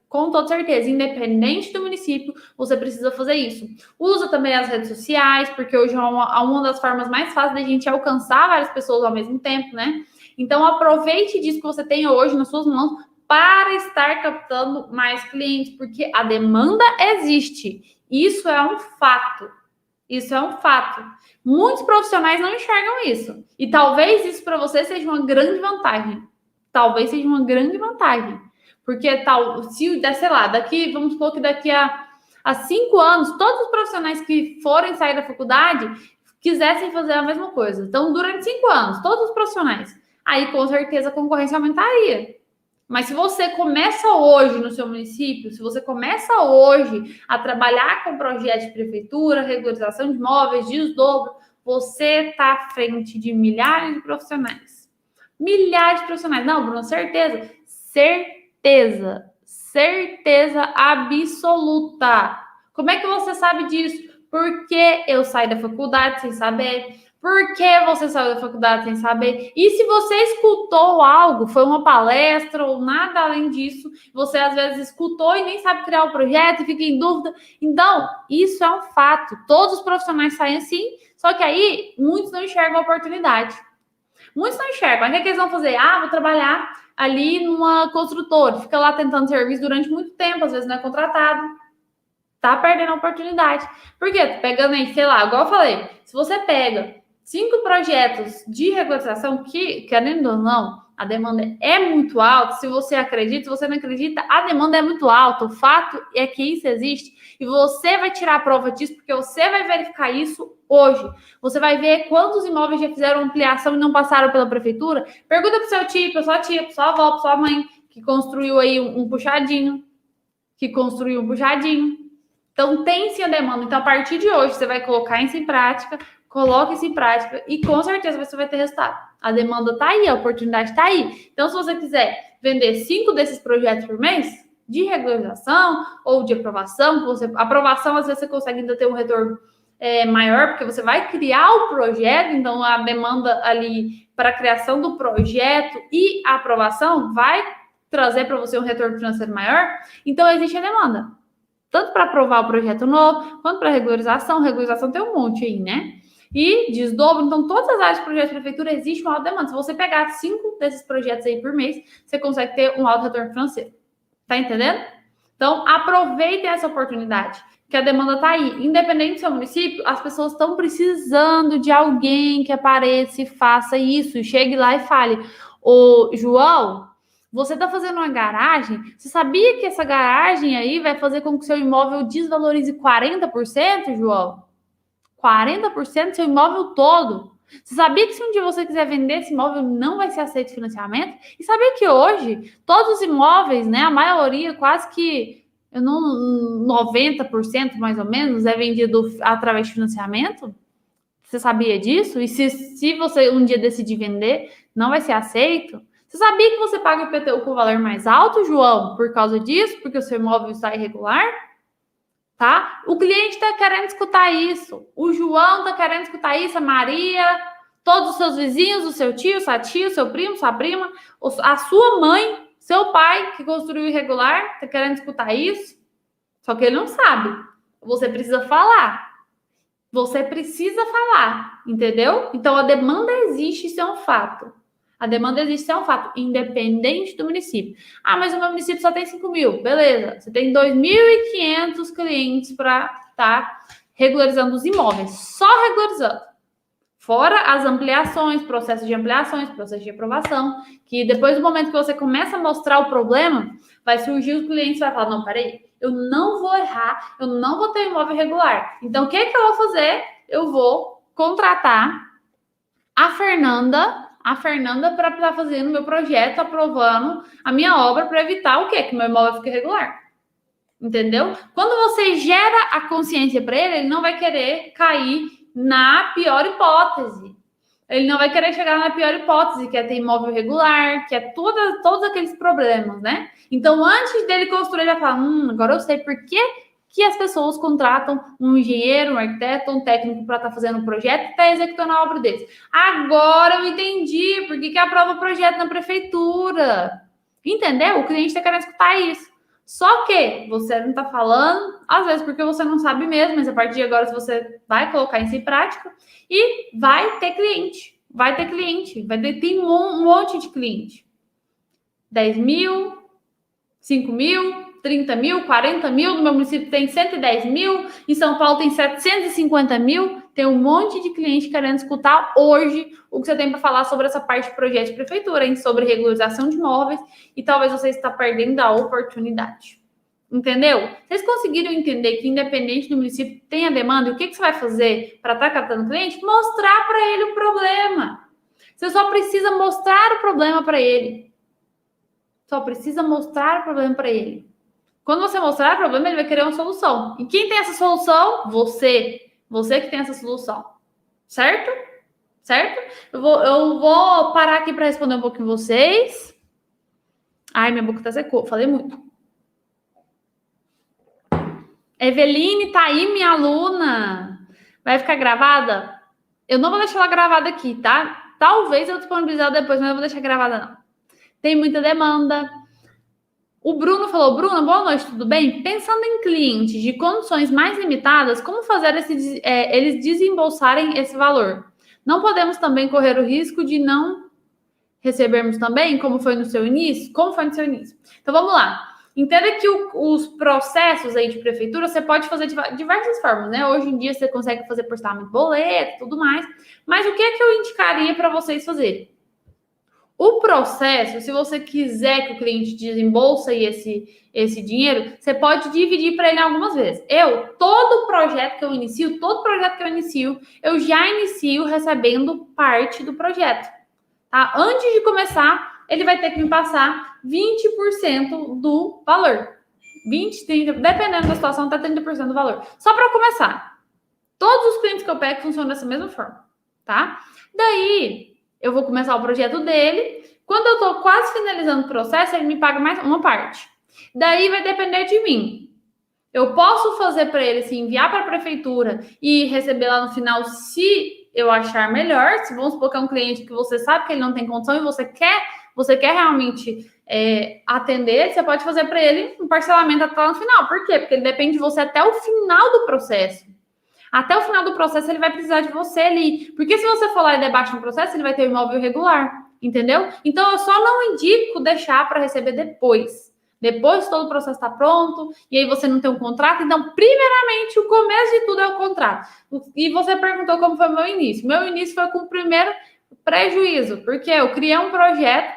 Independente do município, você precisa fazer isso. Usa também as redes sociais, porque hoje é uma das formas mais fáceis da gente alcançar várias pessoas ao mesmo tempo, né? Então, aproveite disso que você tem hoje nas suas mãos para estar captando mais clientes, porque a demanda existe. Isso é um fato. Muitos profissionais não enxergam isso. E talvez isso para você seja uma grande vantagem. Porque vamos supor que daqui a 5 anos, todos os profissionais que forem sair da faculdade quisessem fazer a mesma coisa. Então, durante 5 anos, todos os profissionais, aí com certeza a concorrência aumentaria. Mas se você começa hoje no seu município, se você começa hoje a trabalhar com projetos de prefeitura, regularização de imóveis, desdobro, você está à frente de milhares de profissionais. Não, Bruno, certeza absoluta. Como é que você sabe disso? Porque eu saí da faculdade sem saber. Por que você saiu da faculdade sem saber? E se você escutou algo, foi uma palestra ou nada além disso, você às vezes escutou e nem sabe criar o projeto e fica em dúvida. Então, isso é um fato. Todos os profissionais saem assim, só que aí muitos não enxergam a oportunidade. Muitos não enxergam. Aí o que eles vão fazer? Vou trabalhar ali numa construtora. Fica lá tentando serviço durante muito tempo, às vezes não é contratado. Tá perdendo a oportunidade. Por quê? Pegando aí, sei lá, igual eu falei, se você pega 5 projetos de regularização que, querendo ou não, a demanda é muito alta. Se você acredita, se você não acredita, a demanda é muito alta. O fato é que isso existe e você vai tirar a prova disso porque você vai verificar isso hoje. Você vai ver quantos imóveis já fizeram ampliação e não passaram pela prefeitura. Pergunta pro seu tio, pra sua tia, pra sua avó, pra sua mãe, que construiu aí um puxadinho. Então, tem sim a demanda. Então, a partir de hoje, você vai colocar isso em prática. Coloque isso em prática e com certeza você vai ter resultado. A demanda está aí, a oportunidade está aí. Então, se você quiser vender 5 desses projetos por mês, de regularização ou de aprovação, aprovação às vezes você consegue ainda ter um retorno maior, porque você vai criar o projeto, então a demanda ali para a criação do projeto e a aprovação vai trazer para você um retorno financeiro maior. Então, existe a demanda. Tanto para aprovar o projeto novo, quanto para regularização. Regularização tem um monte aí, né? E desdobro, então todas as áreas de projeto de prefeitura existe uma alta demanda. Se você pegar 5 desses projetos aí por mês, você consegue ter um alto retorno financeiro. Tá entendendo? Então, aproveite essa oportunidade, que a demanda tá aí. Independente do seu município, as pessoas estão precisando de alguém que apareça e faça isso. Chegue lá e fale: ô, João, você está fazendo uma garagem? Você sabia que essa garagem aí vai fazer com que o seu imóvel desvalorize 40%, João? 40% do seu imóvel todo. Você sabia que se um dia você quiser vender esse imóvel, não vai ser aceito financiamento? E sabia que hoje, todos os imóveis, né, a maioria, quase que 90% mais ou menos, é vendido através de financiamento? Você sabia disso? E se você um dia decidir vender, não vai ser aceito? Você sabia que você paga o IPTU com valor mais alto, João, por causa disso? Porque o seu imóvel está irregular? Tá? O cliente está querendo escutar isso. O João está querendo escutar isso. A Maria, todos os seus vizinhos, o seu tio, sua tia, o seu primo, sua prima, a sua mãe, seu pai que construiu irregular, está querendo escutar isso. Só que ele não sabe. Você precisa falar. Você precisa falar, entendeu? Então, a demanda existe, isso é um fato. A demanda existe, isso é um fato, independente do município. Ah, mas o meu município só tem 5 mil. Beleza, você tem 2.500 clientes para estar regularizando os imóveis. Só regularizando. Fora as ampliações, processos de ampliações, processos de aprovação, que depois do momento que você começa a mostrar o problema, vai surgir os clientes e vai falar: não, peraí, eu não vou errar, eu não vou ter imóvel irregular. Então, o que é que eu vou fazer? Eu vou contratar a Fernanda para estar fazendo meu projeto, aprovando a minha obra para evitar o quê? Que meu imóvel fique irregular. Entendeu? Quando você gera a consciência para ele, ele não vai querer cair na pior hipótese. Ele não vai querer chegar na pior hipótese, que é ter imóvel irregular, que é todos aqueles problemas, né? Então, antes dele construir, ele vai falar: agora eu sei por que as pessoas contratam um engenheiro, um arquiteto, um técnico para estar fazendo um projeto e estar executando a obra deles. Agora eu entendi por que aprova o projeto na prefeitura. Entendeu? O cliente está querendo escutar isso. Só que você não está falando, às vezes porque você não sabe mesmo, mas a partir de agora você vai colocar isso em prática e vai ter cliente. Tem um monte de cliente. 10 mil, 5 mil, 30 mil, 40 mil, no meu município tem 110 mil, em São Paulo tem 750 mil, tem um monte de cliente querendo escutar hoje o que você tem para falar sobre essa parte de projeto de prefeitura, hein? Sobre regularização de imóveis, e talvez você está perdendo a oportunidade. Entendeu? Vocês conseguiram entender que independente do município tem a demanda, e o que você vai fazer para estar captando cliente? Mostrar para ele o problema. Você só precisa mostrar o problema para ele. Só precisa mostrar o problema para ele. Quando você mostrar o problema, ele vai querer uma solução. E quem tem essa solução? Você. Você que tem essa solução. Certo? Certo? Eu vou parar aqui para responder um pouquinho vocês. Ai, minha boca tá secou. Falei muito. Eveline, tá aí, minha aluna. Vai ficar gravada? Eu não vou deixar ela gravada aqui, tá? Talvez eu disponibilizar depois, mas eu não vou deixar gravada, não. Tem muita demanda. O Bruno falou: Bruna, boa noite, tudo bem? Pensando em clientes de condições mais limitadas, como fazer eles desembolsarem esse valor? Não podemos também correr o risco de não recebermos também, como foi no seu início? Como foi no seu início? Então, vamos lá. Entenda que os processos aí de prefeitura, você pode fazer de diversas formas, né? Hoje em dia, você consegue fazer por estamento, boleto e tudo mais. Mas o que é que eu indicaria para vocês fazerem? O processo, se você quiser que o cliente desembolse esse dinheiro, você pode dividir para ele algumas vezes. Todo projeto que eu inicio, eu já inicio recebendo parte do projeto. Tá? Antes de começar, ele vai ter que me passar 20% do valor. 20, 30, dependendo da situação, até 30% do valor. Só para começar. Todos os clientes que eu pego funcionam dessa mesma forma, tá? Daí, eu vou começar o projeto dele. Quando eu tô quase finalizando o processo, ele me paga mais uma parte. Daí vai depender de mim. Eu posso fazer para ele, assim, enviar para a prefeitura e receber lá no final, se eu achar melhor. Se vamos supor que é um cliente que você sabe que ele não tem condição e você quer realmente atender, você pode fazer para ele um parcelamento até lá no final. Por quê? Porque ele depende de você até o final do processo. Até o final do processo, ele vai precisar de você ali. Porque se você for lá e debate no processo, ele vai ter o imóvel irregular, entendeu? Então, eu só não indico deixar para receber depois. Depois todo o processo está pronto, e aí você não tem um contrato. Então, primeiramente, o começo de tudo é o contrato. E você perguntou como foi o meu início. Meu início foi com o primeiro prejuízo, porque eu criei um projeto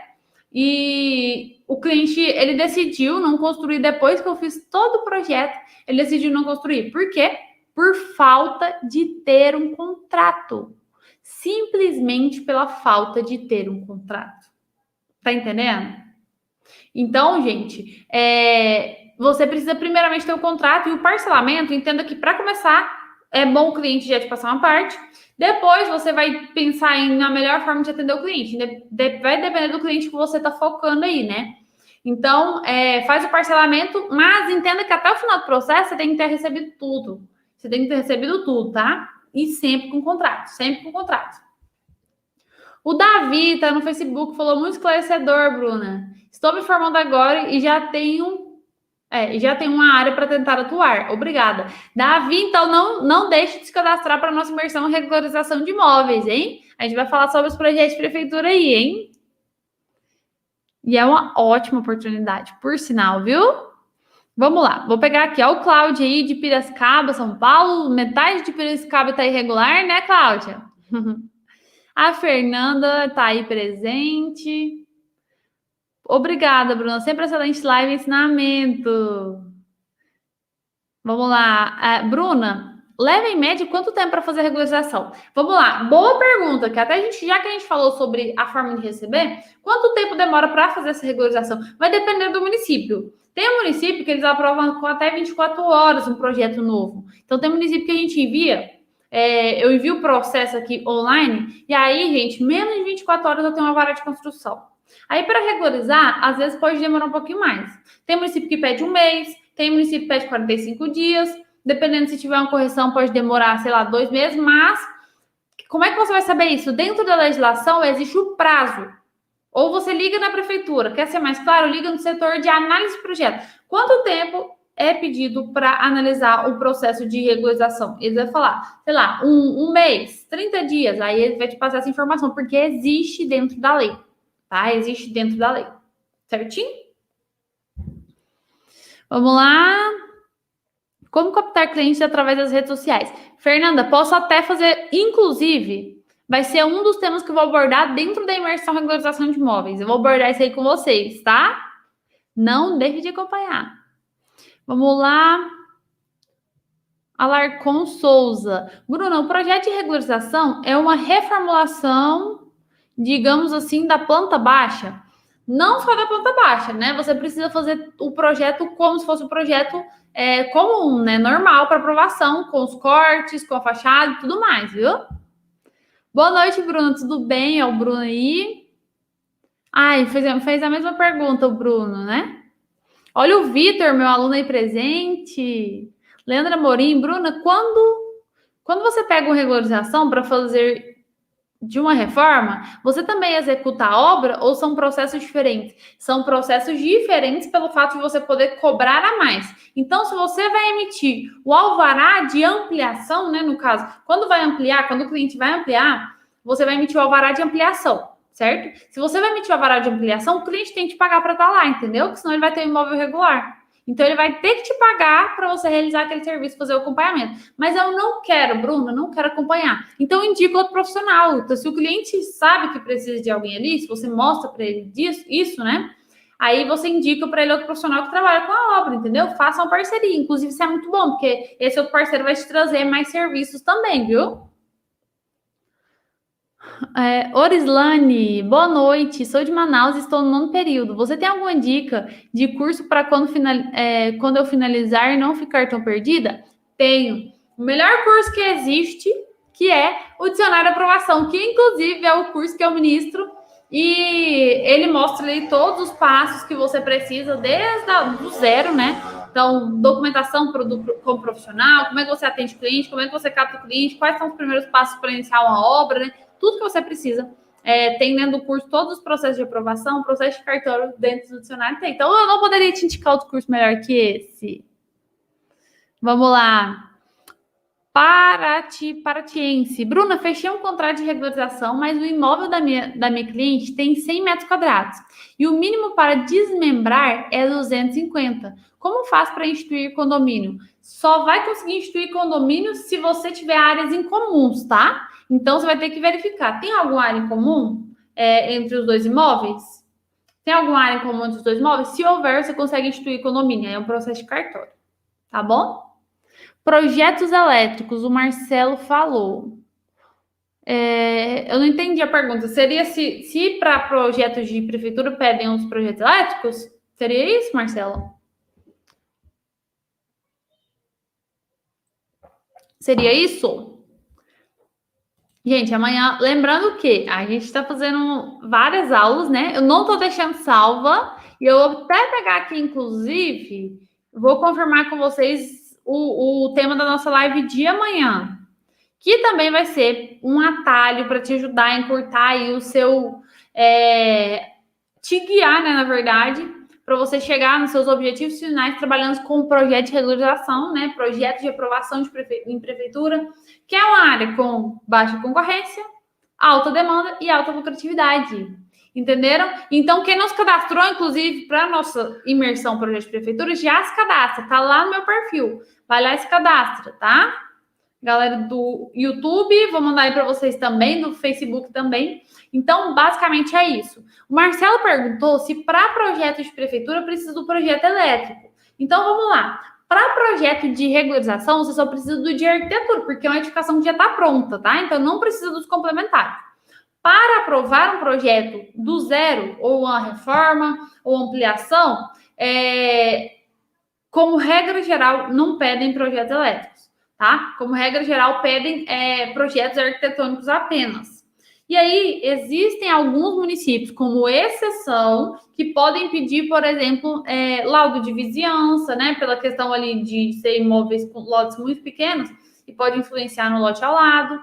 e o cliente, ele decidiu não construir depois que eu fiz todo o projeto. Ele decidiu não construir. Por quê? Por falta de ter um contrato. Simplesmente pela falta de ter um contrato. Tá entendendo? Então, gente, você precisa primeiramente ter um contrato e o parcelamento. Entenda que para começar, é bom o cliente já te passar uma parte. Depois você vai pensar na melhor forma de atender o cliente. Vai depender do cliente que você está focando aí, né? Então, faz o parcelamento, mas entenda que até o final do processo você tem que ter recebido tudo. Você tem que ter recebido tudo, tá? E sempre com contrato, sempre com contrato. O Davi tá no Facebook, falou muito esclarecedor, Bruna. Estou me formando agora e já tenho uma área para tentar atuar. Obrigada. Davi, então não deixe de se cadastrar para a nossa imersão em regularização de imóveis, hein? A gente vai falar sobre os projetos de prefeitura aí, hein? E é uma ótima oportunidade, por sinal, viu? Vamos lá, vou pegar aqui, ó, o Cláudio aí de Piracicaba, São Paulo. Metade de Piracicaba tá irregular, né, Cláudia? A Fernanda tá aí presente. Obrigada, Bruna. Sempre excelente live e ensinamento. Vamos lá. Bruna, leva em média quanto tempo para fazer a regularização? Vamos lá. Boa pergunta, que até já que a gente falou sobre a forma de receber, quanto tempo demora para fazer essa regularização? Vai depender do município. Tem um município que eles aprovam com até 24 horas um projeto novo. Então, tem município que a gente envia, eu envio o processo aqui online, e aí, gente, menos de 24 horas eu tenho uma vara de construção. Aí, para regularizar, às vezes pode demorar um pouquinho mais. Tem município que pede um mês, tem município que pede 45 dias, dependendo se tiver uma correção, pode demorar, sei lá, 2 meses, mas como é que você vai saber isso? Dentro da legislação existe o prazo. Ou você liga na prefeitura, quer ser mais claro? Liga no setor de análise de projeto. Quanto tempo é pedido para analisar o processo de regularização? Eles vão falar, sei lá, um mês, 30 dias. Aí ele vai te passar essa informação, porque existe dentro da lei, tá? Existe dentro da lei. Certinho? Vamos lá. Como captar clientes através das redes sociais? Fernanda, posso até fazer, inclusive, vai ser um dos temas que eu vou abordar dentro da imersão em regularização de imóveis. Eu vou abordar isso aí com vocês, tá? Não deixe de acompanhar. Vamos lá. Alarcon Souza. Bruna, o projeto de regularização é uma reformulação, digamos assim, da planta baixa. Não só da planta baixa, né? Você precisa fazer o projeto como se fosse um projeto comum, né? Normal para aprovação, com os cortes, com a fachada e tudo mais, viu? Boa noite, Bruno. Tudo bem? É o Bruno aí. Ai, fez a mesma pergunta, o Bruno, né? Olha o Vitor, meu aluno aí presente. Leandra Morim, Bruna, quando você pega uma regularização para fazer de uma reforma, você também executa a obra ou são processos diferentes? São processos diferentes pelo fato de você poder cobrar a mais. Então, se você vai emitir o alvará de ampliação, né, no caso, quando o cliente vai ampliar, você vai emitir o alvará de ampliação, certo? Se você vai emitir o alvará de ampliação, o cliente tem que te pagar para estar lá, entendeu? Porque senão ele vai ter um imóvel irregular. Então, ele vai ter que te pagar para você realizar aquele serviço, fazer o acompanhamento. Mas eu não quero, Bruna, não quero acompanhar. Então, eu indico outro profissional. Então, se o cliente sabe que precisa de alguém ali, se você mostra para ele isso, né? Aí você indica para ele outro profissional que trabalha com a obra, entendeu? Faça uma parceria. Inclusive, isso é muito bom, porque esse outro parceiro vai te trazer mais serviços também, viu? Orislane, boa noite. Sou de Manaus e estou no nono período. Você tem alguma dica de curso para quando eu finalizar e não ficar tão perdida? Tenho. o melhor curso que existe, que é o Dicionário de Aprovação, que inclusive é o curso que eu ministro, e ele mostra ali todos os passos que você precisa desde do zero, né? Então, documentação como profissional, como é que você atende o cliente, como é que você capta o cliente, quais são os primeiros passos para iniciar uma obra, né? Tudo que você precisa. Tem dentro do curso todos os processos de aprovação, processo de cartório dentro do dicionário tem. Então, eu não poderia te indicar outro curso melhor que esse. Vamos lá. Paratiense. Bruna, fechei um contrato de regularização, mas o imóvel da minha cliente tem 100 metros quadrados. E o mínimo para desmembrar é 250. Como faz para instituir condomínio? Só vai conseguir instituir condomínio se você tiver áreas em comuns, tá? Então, você vai ter que verificar. Tem alguma área em comum entre os dois imóveis? Tem alguma área em comum entre os dois imóveis? Se houver, você consegue instituir condomínio. É um processo de cartório. Tá bom? Projetos elétricos, o Marcelo falou. Eu não entendi a pergunta. Seria se para projetos de prefeitura pedem os projetos elétricos? Seria isso, Marcelo? Seria isso? Gente, amanhã, lembrando que a gente está fazendo várias aulas, né? Eu não estou deixando salva, e eu vou até pegar aqui, inclusive, vou confirmar com vocês o tema da nossa live de amanhã, que também vai ser um atalho para te ajudar a encurtar aí o seu... te guiar, né, na verdade, para você chegar nos seus objetivos finais trabalhando com o projeto de regularização, né, projeto de aprovação em prefeitura, que é uma área com baixa concorrência, alta demanda e alta lucratividade. Entenderam? Então, quem não se cadastrou, inclusive, para a nossa imersão projeto de prefeitura, já se cadastra. Tá lá no meu perfil. Vai lá e se cadastra, tá? Galera do YouTube, vou mandar aí para vocês também, do Facebook também. Então, basicamente é isso. O Marcelo perguntou se para projeto de prefeitura precisa do projeto elétrico. Então, vamos lá. Para projeto de regularização, você só precisa do de arquitetura, porque é uma edificação que já está pronta, tá? Então, não precisa dos complementares. Para aprovar um projeto do zero, ou uma reforma, ou ampliação, como regra geral, não pedem projetos elétricos, tá? Como regra geral, pedem projetos arquitetônicos apenas. E aí, existem alguns municípios, como exceção, que podem pedir, por exemplo, laudo de vizinhança, né? Pela questão ali de ser imóveis com lotes muito pequenos, e pode influenciar no lote ao lado.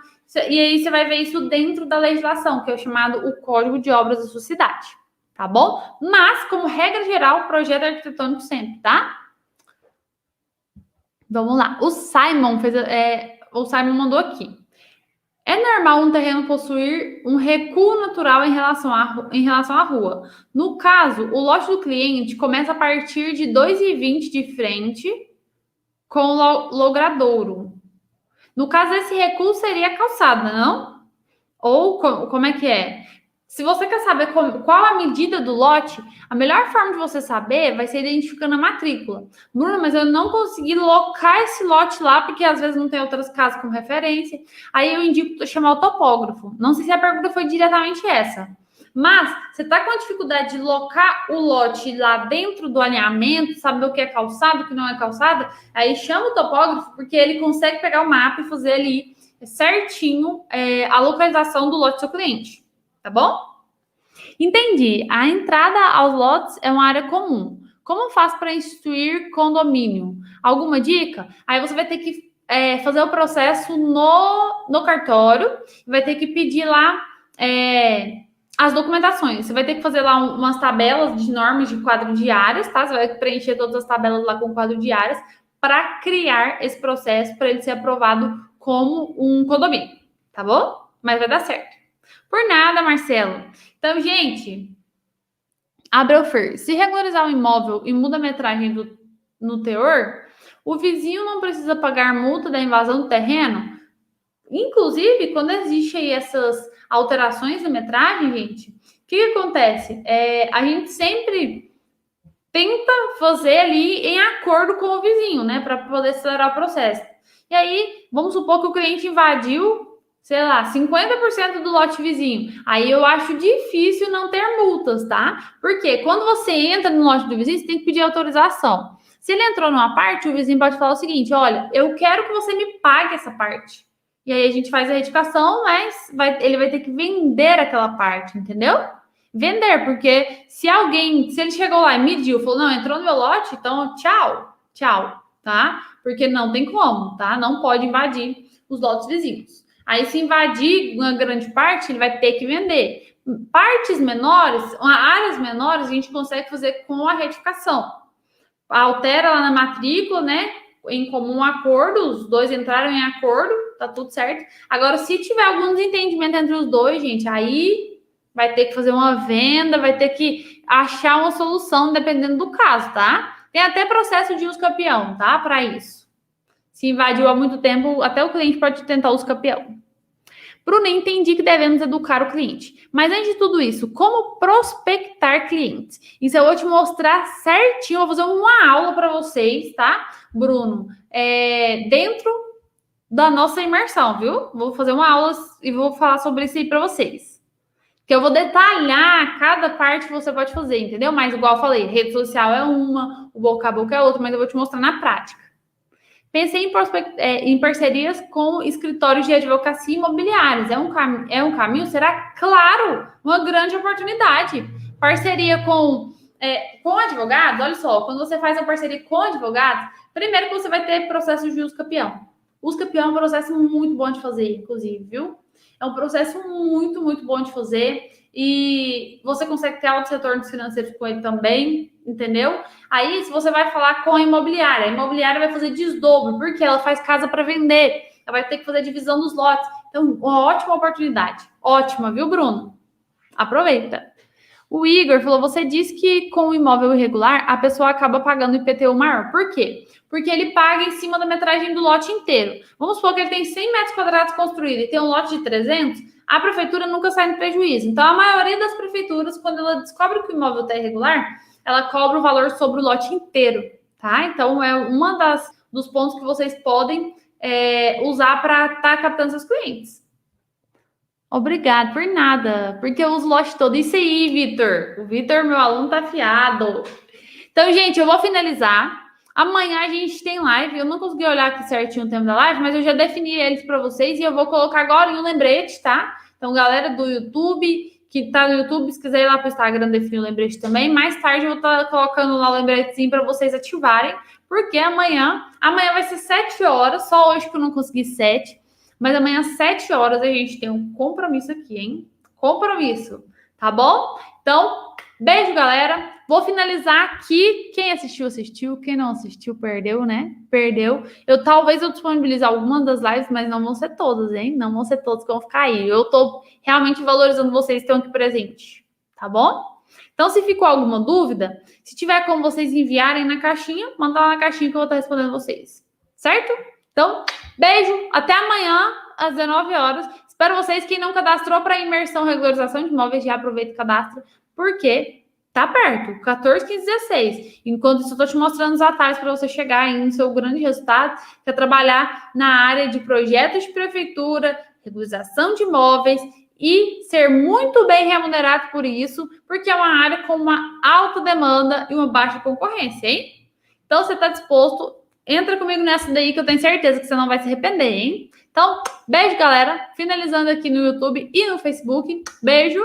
E aí você vai ver isso dentro da legislação, que é o chamado o Código de Obras da sua cidade, tá bom? Mas, como regra geral, projeto arquitetônico sempre, tá? Vamos lá. O Simon mandou aqui. É normal um terreno possuir um recuo natural em relação à rua. No caso, o lote do cliente começa a partir de 2,20 de frente com o logradouro. No caso, esse recuo seria a calçada, não? Ou como é que é? Se você quer saber qual a medida do lote, a melhor forma de você saber vai ser identificando a matrícula. Bruna, mas eu não consegui locar esse lote lá, porque às vezes não tem outras casas como referência. Aí eu indico chamar o topógrafo. Não sei se a pergunta foi diretamente essa. Mas, você está com a dificuldade de locar o lote lá dentro do alinhamento, saber o que é calçado, o que não é calçado, aí chama o topógrafo, porque ele consegue pegar o mapa e fazer ali certinho a localização do lote do seu cliente. Tá bom? Entendi. A entrada aos lotes é uma área comum. Como faz para instituir condomínio? Alguma dica? Aí você vai ter que fazer o processo no cartório, vai ter que pedir lá as documentações. Você vai ter que fazer lá umas tabelas de normas de quadro de áreas, tá? Você vai preencher todas as tabelas lá com quadro de áreas para criar esse processo para ele ser aprovado como um condomínio, tá bom? Mas vai dar certo. Por nada, Marcelo. Então, gente, Abelfer, se regularizar o imóvel e muda a metragem no teor, o vizinho não precisa pagar multa da invasão do terreno? Inclusive, quando existe aí essas alterações de metragem, gente, o que acontece? A gente sempre tenta fazer ali em acordo com o vizinho, né, para poder acelerar o processo. E aí, vamos supor que o cliente invadiu, sei lá, 50% do lote vizinho. Aí eu acho difícil não ter multas, tá? Porque quando você entra no lote do vizinho, você tem que pedir autorização. Se ele entrou numa parte, o vizinho pode falar o seguinte: olha, eu quero que você me pague essa parte. E aí a gente faz a retificação, mas ele vai ter que vender aquela parte, entendeu? Vender, porque se ele chegou lá e mediu, falou, não, entrou no meu lote, então tchau, tá? Porque não tem como, tá? Não pode invadir os lotes vizinhos. Aí, se invadir uma grande parte, ele vai ter que vender. Partes menores, áreas menores, a gente consegue fazer com a retificação. Altera lá na matrícula, né? Em comum acordo, os dois entraram em acordo, tá tudo certo. Agora, se tiver algum desentendimento entre os dois, gente, aí vai ter que fazer uma venda, vai ter que achar uma solução dependendo do caso, tá? Tem até processo de uso campeão, tá? Para isso. Se invadiu há muito tempo, até o cliente pode tentar uso campeão. Bruna, entendi que devemos educar o cliente. Mas antes de tudo isso, como prospectar clientes? Isso eu vou te mostrar certinho, vou fazer uma aula para vocês, tá, Bruno? Dentro da nossa imersão, viu? Vou fazer uma aula e vou falar sobre isso aí para vocês. Que eu vou detalhar cada parte que você pode fazer, entendeu? Mas igual eu falei, rede social é uma, o boca a boca é outra, mas eu vou te mostrar na prática. Pensei em parcerias com escritórios de advocacia imobiliários. É um caminho? Será? Claro, uma grande oportunidade. Parceria com advogados, olha só, quando você faz uma parceria com advogados, primeiro que você vai ter processo de uso campeão. Uso campeão é um processo muito bom de fazer, inclusive, viu? É um processo muito, muito bom de fazer e você consegue ter altos retornos financeiros com ele também, entendeu? Aí, se você vai falar com a imobiliária vai fazer desdobro, porque ela faz casa para vender, ela vai ter que fazer divisão dos lotes. Então, uma ótima oportunidade. Ótima, viu, Bruno? Aproveita. O Igor falou, você disse que com o imóvel irregular, a pessoa acaba pagando IPTU maior. Por quê? Porque ele paga em cima da metragem do lote inteiro. Vamos supor que ele tem 100 metros quadrados construído e tem um lote de 300, a prefeitura nunca sai no prejuízo. Então, a maioria das prefeituras, quando ela descobre que o imóvel está irregular, ela cobra o valor sobre o lote inteiro, tá? Então, é uma dos pontos que vocês podem usar para estar captando seus clientes. Obrigado, por nada, porque eu uso o lote todo. Isso aí, Vitor. O Vitor, meu aluno, tá afiado. Então, gente, eu vou finalizar. Amanhã a gente tem live. Eu não consegui olhar aqui certinho o tempo da live, mas eu já defini eles para vocês e eu vou colocar agora em um lembrete, tá? Então, galera do YouTube, que tá no YouTube, se quiser ir lá pro Instagram definir o lembrete também. Mais tarde eu vou estar colocando lá o lembretezinho para vocês ativarem, porque amanhã vai ser 7 horas, só hoje que eu não consegui 7. Mas amanhã, às 7 horas, a gente tem um compromisso aqui, hein? Compromisso, tá bom? Então, beijo, galera. Vou finalizar aqui. Quem assistiu, assistiu. Quem não assistiu, perdeu, né? Perdeu. Talvez eu disponibilize algumas das lives, mas não vão ser todas, hein? Não vão ser todas que vão ficar aí. Eu tô realmente valorizando vocês que estão aqui presentes, tá bom? Então, se ficou alguma dúvida, se tiver como vocês enviarem na caixinha, manda lá na caixinha que eu vou estar respondendo vocês. Certo? Então, beijo, até amanhã, às 19 horas. Espero vocês. Quem não cadastrou para imersão regularização de imóveis, já aproveita e cadastra, porque tá perto, 14, 15, 16. Enquanto isso, eu tô te mostrando os atalhos para você chegar aí no seu grande resultado, que é trabalhar na área de projetos de prefeitura, regularização de imóveis e ser muito bem remunerado por isso, porque é uma área com uma alta demanda e uma baixa concorrência, hein? Então, você está disposto? Entra comigo nessa daí que eu tenho certeza que você não vai se arrepender, hein? Então, beijo, galera. Finalizando aqui no YouTube e no Facebook. Beijo.